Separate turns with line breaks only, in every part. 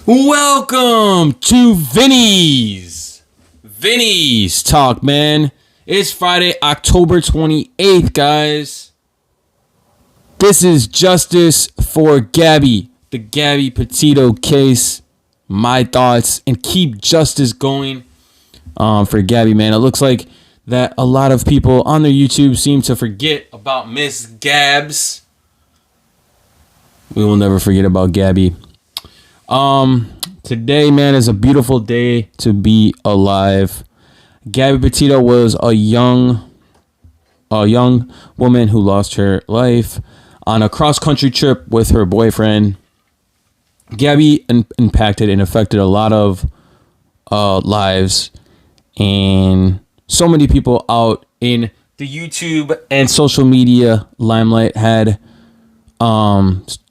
Welcome to Vinny's Talk, man. It's Friday, October 28th, guys. This is Justice for Gabby, the Gabby Petito case. My thoughts, and keep justice going for Gabby, man. It looks like that a lot of people on their YouTube seem to forget about Miss Gabs. We will never forget about Gabby. Today, man, is a beautiful day to be alive. Gabby Petito was a young woman who lost her life on a cross-country trip with her boyfriend. Gabby impacted and affected a lot of lives, and so many people out in the YouTube and social media limelight had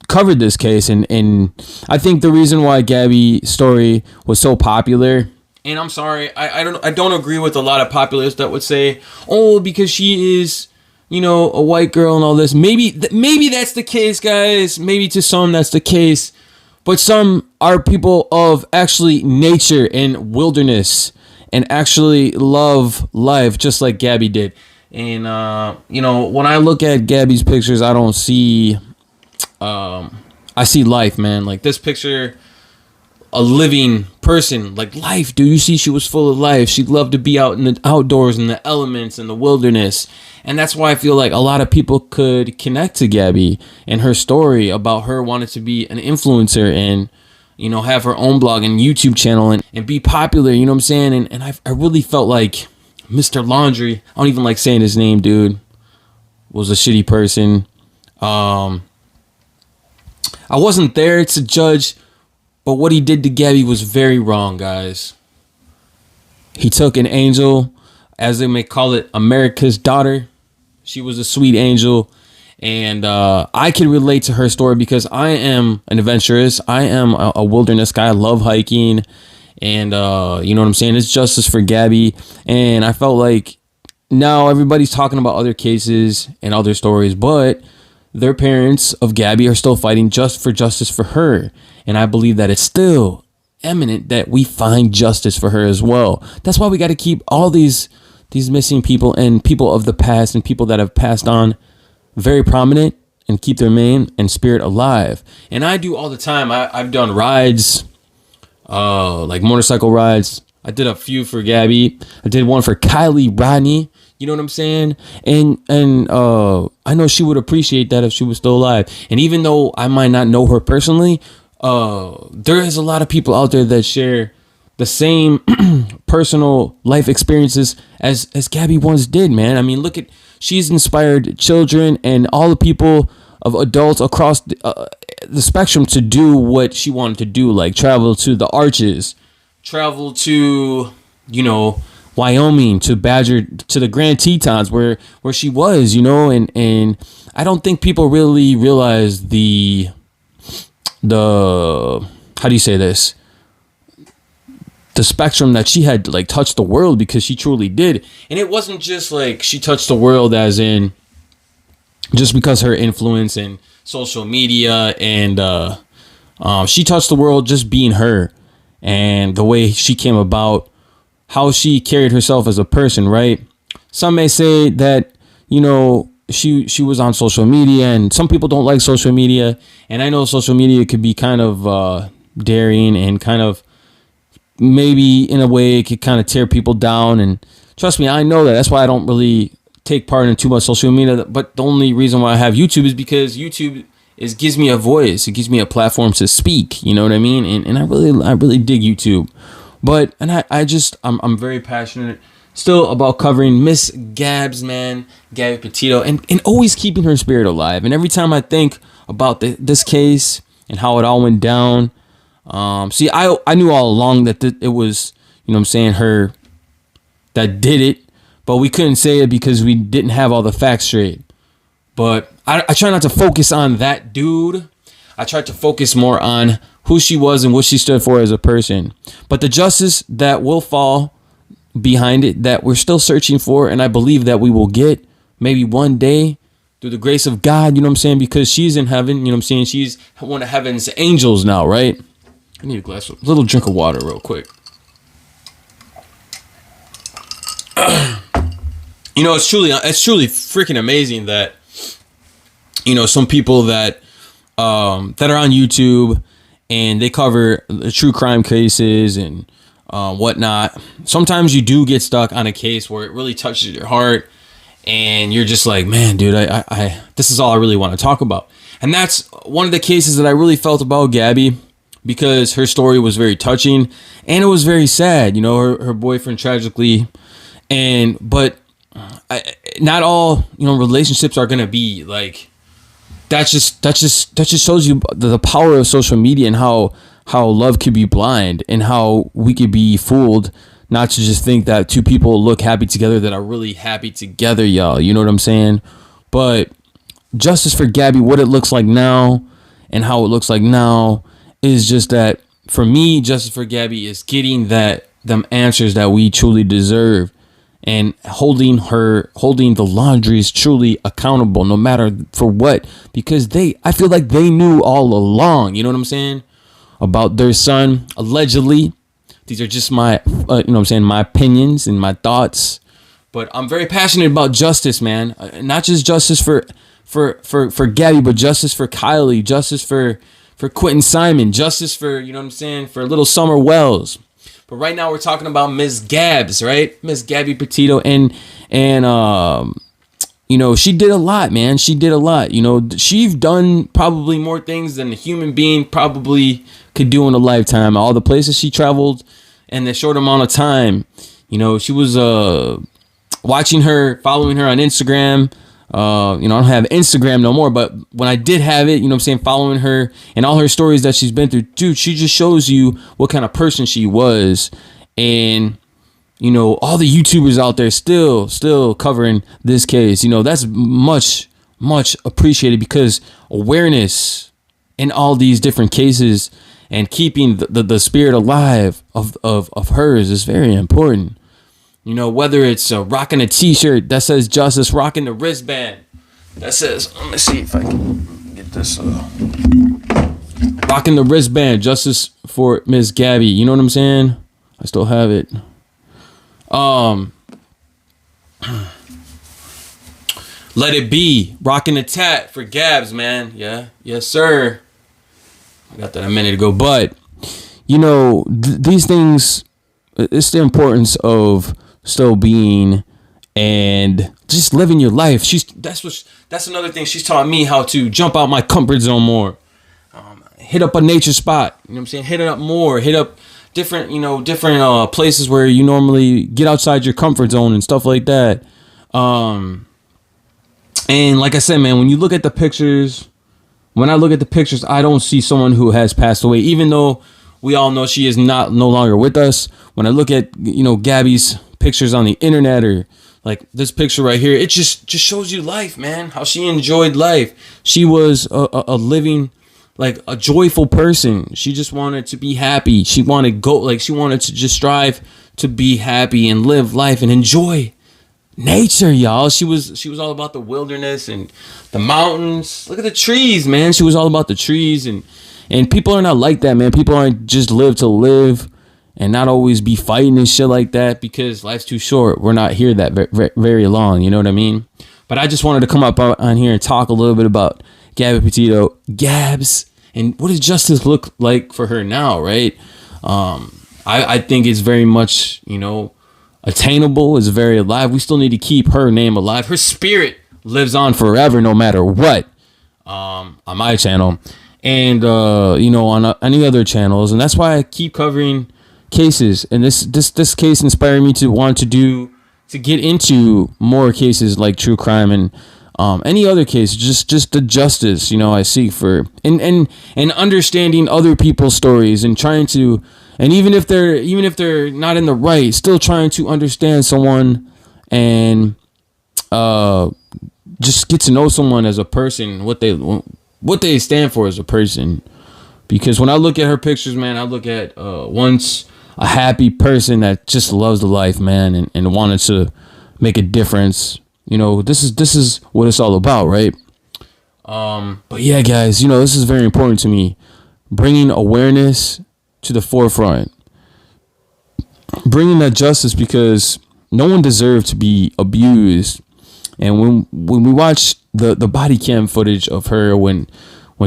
covered this case, and I think the reason why Gabby's story was so popular, and I'm sorry, I don't agree with a lot of populace that would say, oh, because she is, a white girl and all this. Maybe that's the case, guys. Maybe to some that's the case, but some are people of actually nature and wilderness and actually love life just like Gabby did. And when I look at Gabby's pictures, I don't see I see life, man. Like this picture, a living person, like life, dude. You see, she was full of life. She loved to be out in the outdoors, in the elements, in the wilderness. And that's why I feel like a lot of people could connect to Gabby and her story about her wanting to be an influencer and, have her own blog and YouTube channel and be popular. You know what I'm saying? And I really felt like Mr. Laundry, I don't even like saying his name, dude, was a shitty person. I wasn't there to judge, but what he did to Gabby was very wrong, guys. He took an angel, as they may call it, America's daughter. She was a sweet angel, and I can relate to her story because I am an adventurous. I am a wilderness guy. I love hiking, and you know what I'm saying? It's justice for Gabby, and I felt like now everybody's talking about other cases and other stories, but their parents of Gabby are still fighting just for justice for her. And I believe that it's still eminent that we find justice for her as well. That's why we got to keep all these missing people and people of the past and people that have passed on very prominent and keep their name and spirit alive. And I do all the time. I've done rides, like motorcycle rides. I did a few for Gabby. I did one for Kylie Rodney. You know what I'm saying? And I know she would appreciate that if she was still alive. And even though I might not know her personally, there is a lot of people out there that share the same personal life experiences as Gabby once did, man. I mean, look at, she's inspired children and all the people of adults across the spectrum to do what she wanted to do, like travel to the Arches, travel to, Wyoming, to Badger, to the Grand Tetons where she was, and I don't think people really realize the how do you say this? The spectrum that she had, like, touched the world, because she truly did. And it wasn't just like she touched the world as in just because her influence in social media, and she touched the world just being her and the way she came about, how she carried herself as a person, right? Some may say that, she was on social media, and some people don't like social media. And I know social media could be kind of daring and kind of, maybe in a way it could kind of tear people down. And trust me, I know that. That's why I don't really take part in too much social media. But the only reason why I have YouTube is because YouTube gives me a voice. It gives me a platform to speak. You know what I mean? And I really dig YouTube. But, and I'm very passionate still about covering Miss Gabs, man, Gabby Petito, and always keeping her spirit alive. And every time I think about this case and how it all went down, see, I knew all along that it was, her that did it, but we couldn't say it because we didn't have all the facts straight. But I try not to focus on that dude. I tried to focus more on who she was and what she stood for as a person. But the justice that will fall behind it, that we're still searching for, and I believe that we will get maybe one day through the grace of God, because she's in heaven, she's one of heaven's angels now, right? I need a little drink of water real quick. You know, it's truly freaking amazing that, you know, some people that that are on YouTube and they cover the true crime cases and whatnot. Sometimes you do get stuck on a case where it really touches your heart, and you're just like, man, dude, I this is all I really want to talk about. And that's one of the cases that I really felt about Gabby, because her story was very touching and it was very sad. You know, her boyfriend tragically, but not all, you know, relationships are gonna be like. That just shows you the power of social media and how love could be blind, and how we could be fooled not to just think that two people look happy together that are really happy together, y'all. You know what I'm saying? But justice for Gabby, what it looks like now and how it looks like now is just that, for me, justice for Gabby is getting them answers that we truly deserve, and holding the Laundries truly accountable, no matter for what, because I feel like they knew all along, you know what I'm saying, about their son, allegedly. These are just my, you know what I'm saying, my opinions and my thoughts, but I'm very passionate about justice, man. Not just justice for Gabby, but justice for Kylie, justice for Quentin Simon, justice for, you know what I'm saying, for little Summer Wells. But right now we're talking about Miss Gabs, right? Miss Gabby Petito, and you know, she did a lot, man. She did a lot. You know, she's done probably more things than a human being probably could do in a lifetime. All the places she traveled in the short amount of time. You know, she was following her on Instagram. You know, I don't have Instagram no more, but when I did have it, you know what I'm saying, following her and all her stories that she's been through, dude, she just shows you what kind of person she was. And, you know, all the YouTubers out there still covering this case, you know, that's much appreciated, because awareness in all these different cases and keeping the spirit alive of hers is very important. You know, whether it's rocking a t-shirt that says justice, rocking the wristband that says, let me see if I can get this, rocking the wristband, justice for Miss Gabby. You know what I'm saying? I still have it. Let it be, rocking the tat for Gabs, man. Yeah, yes, sir. I got that a minute ago, but you know, these things, it's the importance of still being and just living your life. That's another thing she's taught me, how to jump out my comfort zone more. Hit up a nature spot, you know what I'm saying? Hit it up more, hit up different places where you normally get outside your comfort zone and stuff like that. And like I said, man, when I look at the pictures, I don't see someone who has passed away, even though we all know she is no longer with us. When I look at, you know, Gabby's pictures on the internet, or like this picture right here, it just shows you life, man. How she enjoyed life. She was a living, like, a joyful person. She just wanted to be happy. She wanted to just strive to be happy and live life and enjoy nature, y'all. She was all about the wilderness and the mountains. Look at the trees, man. She was all about the trees, and people are not like that, man. People aren't just live to live and not always be fighting and shit like that, because life's too short. We're not here that very long, you know what I mean? But I just wanted to come up on here and talk a little bit about Gabby Petito, Gabs, and what does justice look like for her now, right? I think it's very much, you know, attainable. It's very alive. We still need to keep her name alive. Her spirit lives on forever, no matter what, on my channel. And, you know, on any other channels. And that's why I keep covering cases. And this case inspired me to want to get into more cases like true crime and any other case, just the justice, you know, I seek for, and understanding other people's stories, and trying to, and even if they're not in the right, still trying to understand someone and just get to know someone as a person, what they stand for as a person. Because when I look at her pictures, man, I look at once a happy person that just loves the life, man, and wanted to make a difference. You know, this is what it's all about, right? But yeah, guys, you know, this is very important to me. Bringing awareness to the forefront, bringing that justice, because no one deserved to be abused. And when we watch the body cam footage of her when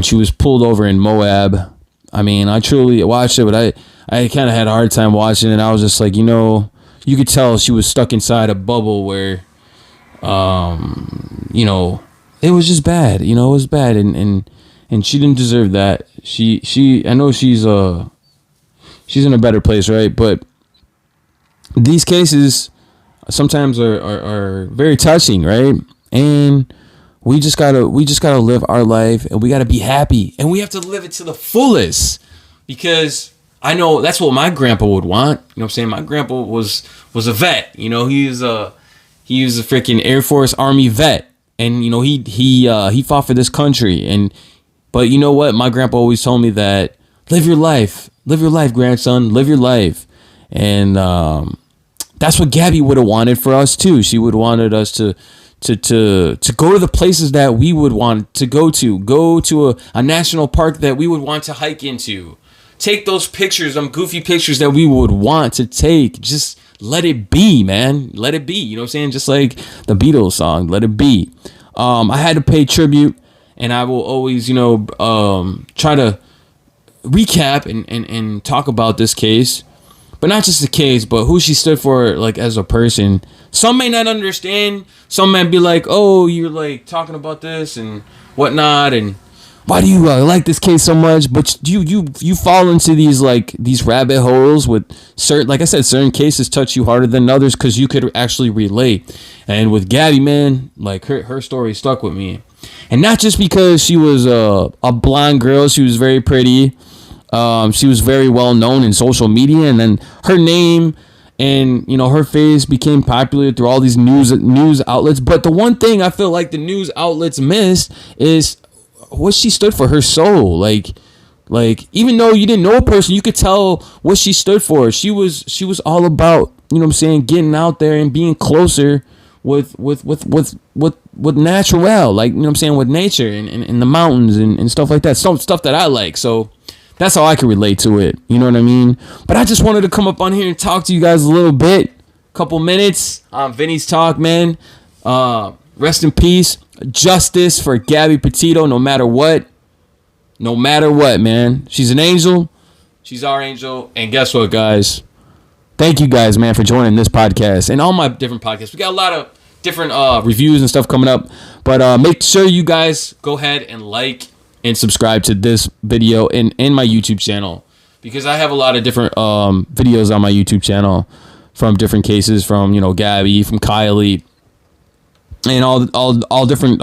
she was pulled over in Moab, I mean, I truly watched it, but I kind of had a hard time watching it. I was just like, you could tell she was stuck inside a bubble where, it was just bad. It was bad, and she didn't deserve that. I know she's in a better place, right? But these cases sometimes are very touching, right? And we just gotta live our life, and we gotta be happy, and we have to live it to the fullest, because I know that's what my grandpa would want. You know what I'm saying? My grandpa was a vet. He was a freaking Air Force Army vet, and he fought for this country. But you know what? My grandpa always told me that live your life, grandson, live your life. And that's what Gabby would have wanted for us too. She would have wanted us to go to the places that we would want to go to a national park that we would want to hike into. Take those pictures, them goofy pictures that we would want to take. Just let it be, man. Let it be. You know what I'm saying? Just like the Beatles song, Let It Be. I had to pay tribute, and I will always, try to recap and talk about this case. But not just the case, but who she stood for, like, as a person. Some may not understand. Some might be like, oh, you're, like, talking about this and whatnot, and why do you like this case so much? But you fall into these rabbit holes with certain, like I said, certain cases touch you harder than others because you could actually relate. And with Gabby, man, like her story stuck with me, and not just because she was a blonde girl. She was very pretty. She was very well known in social media, and then her name and her face became popular through all these news outlets. But the one thing I feel like the news outlets missed is what she stood for, her soul. Like even though you didn't know a person, you could tell what she stood for. She was all about, getting out there and being closer with natural, like, with nature and the mountains and stuff like that. Some stuff that I like. So that's how I can relate to it. You know what I mean? But I just wanted to come up on here and talk to you guys a little bit. Couple minutes on Vinny's Talk, man. Rest in peace. Justice for Gabby Petito, no matter what. No matter what, man. She's an angel. She's our angel. And guess what, guys? Thank you guys, man, for joining this podcast and all my different podcasts. We got a lot of different reviews and stuff coming up. But make sure you guys go ahead and like and subscribe to this video and my YouTube channel, because I have a lot of different videos on my YouTube channel from different cases, from Gabby, from Kylie, and all different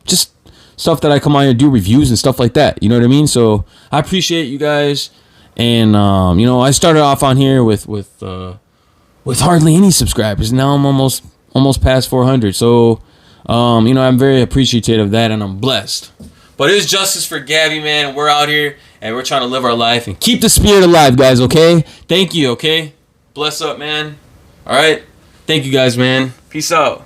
just stuff that I come on here and do reviews and stuff like that. You know what I mean? So I appreciate you guys, and I started off on here with hardly any subscribers. Now I'm almost past 400. So I'm very appreciative of that, and I'm blessed. But it is justice for Gabby, man. We're out here, and we're trying to live our life and keep the spirit alive, guys, okay? Thank you, okay? Bless up, man. All right? Thank you, guys, man. Peace out.